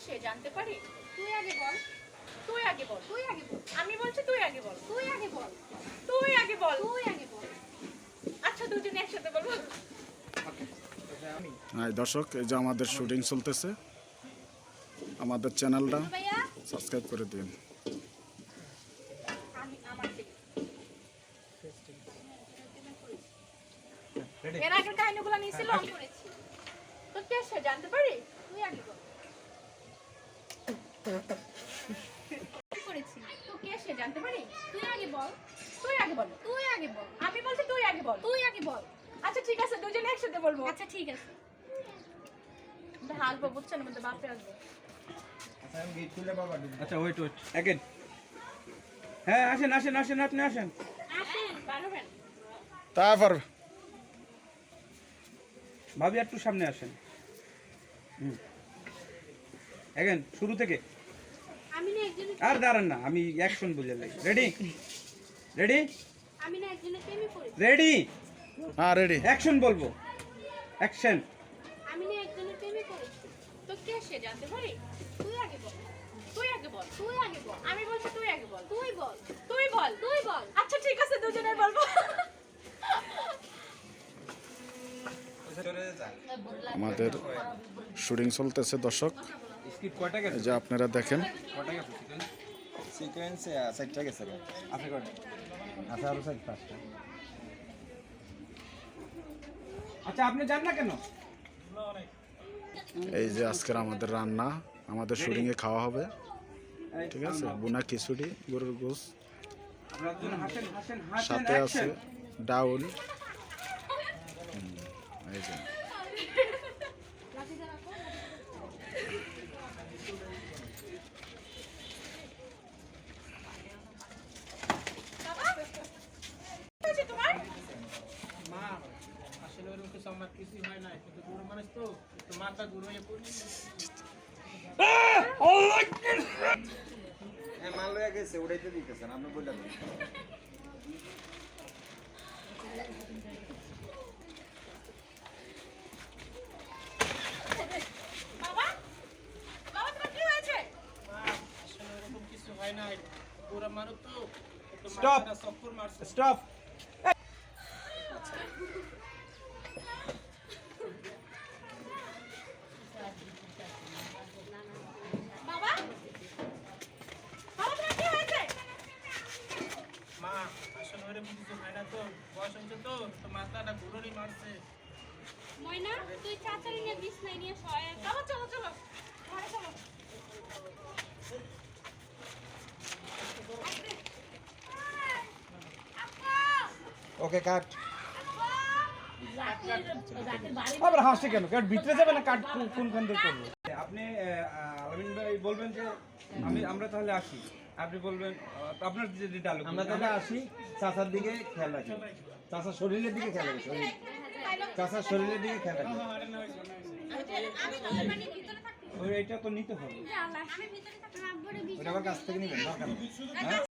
সে জানতে পারি? তুই আগে বল। তুই আগে বল। তুই আগে বল। আমি বলছি তুই আগে বল। তুই আগে বল। তুই আগে বল। তুই আগে বল। আচ্ছা দুজনে একসাথে বলবো। দর্শক, এই যে আমাদের শুটিং চলতেছে, আমাদের চ্যানেলটা ভাইয়া সাবস্ক্রাইব করে দিন। আমি আমার থেকে এর আগের কাহিনীগুলো নিয়েছিল আমি করেছি। তো কে সে জানতে পারি? তুই আগে বল। কি করেছি? তো কে সে জানতে পারি? তুই আগে বল। তুই আগে বল। তুই আগে বল। আমি বলছি তুই আগে বল। তুই আগে বল। আচ্ছা ঠিক আছে দুজনে একসাথে বলবো। আচ্ছা ঠিক আছে। হাসবো বুঝছেন মধ্যে বাপরে আসবো। আচ্ছা ওয়েট অ্যাগেন। হ্যাঁ আসেন আসেন আসেন, আপনি আসেন। আসেন পারবেন। তারপর ভাবি একটু সামনে আসেন। অ্যাগেন শুরু থেকে। আমি না একজনের আর দাঁড়ান না, আমি অ্যাকশন বুঝে লাগি। রেডি রেডি আমি না একজনের প্রেমে পড়েছি। রেডি হ্যাঁ রেডি। অ্যাকশন বলবো। অ্যাকশন। আমি না একজনের প্রেমে পড়েছি। তো কে সে জানতে পারি? তুই আগে বল। তুই আগে বল। তুই আগে বল। আমি বলছি তুই আগে বল। তুই বল। তুই বল। তুই বল। আচ্ছা ঠিক আছে দুজনে বলবো। আমাদের শুটিং চলতেছে দর্শক, স্কিপ কয়টা গেছে? এই যে আপনারা দেখেন। কয়টা গেছে সিকোয়েন্সে সাইডটা গেছে ভাই। আপনি কয়টা? আচ্ছা আরো সাইড পাঁচটা। আচ্ছা আপনি যান না কেন? এই যে আজকের আমাদের রান্না, আমাদের শুটিংয়ে খাওয়া হবে, ঠিক আছে। বুনা খিচুড়ি, গরুর গোস, আপনার জন্য হাসেন হাসেন হাসেন। সাথে আছে ডাউল। এই যে কি হয়েছে তোমার? মা আসলে ওরকম কিছু আমার কিছুই হয় না, কিন্তু বুড়ো মানুষ তো একটু মাথা বুড়ো হয়ে পড়ি। মাল লয়ে গেছে উড়াইতে দিতেছেন আপনি বললেন। বাবা বাবা তোমার কি হয়েছে? মা আসলে ওরকম কিছু হয় না, বুড়ো মানুষ তো একটু Stop! মাথাটা চক্কর মারছে। স্টপ। বাবা বাবা তোমার কি হয়েছে? মা আসলে ওরকম কিছু হয় না, তো বয়স হয়েছে তো তো মাথাটা ঘুরোনি মারছে। ময়না তুই চাচারি নিয়ে বিছনায় নিয়ে শয়। বাবা চলো চলো ঘরে চলো। ওকে কাট। আবার হাসছে কেন? কাট ভিতরে যাবে না, কাট কোনখান থেকে করবো? আপনি আলামিন ভাই বলবেন যে আমরা তাহলে আসি, আপনি বলবেন আপনার যে ডায়লগ। আমরা তাহলে আসি, চাচার দিকে খেয়াল রাখি, চাচার শরীরের দিকে খেয়াল রাখি, চাচার শরীরের দিকে খেয়াল রাখি। আমি তোদের মানে ভিতরে থাকতে। এটা তো নিতে হবে। আমি ভিতরে থাকতে আব্বুরে ওটা আমার কাছ থেকে নিবেন দরকার নেই। হ্যাঁ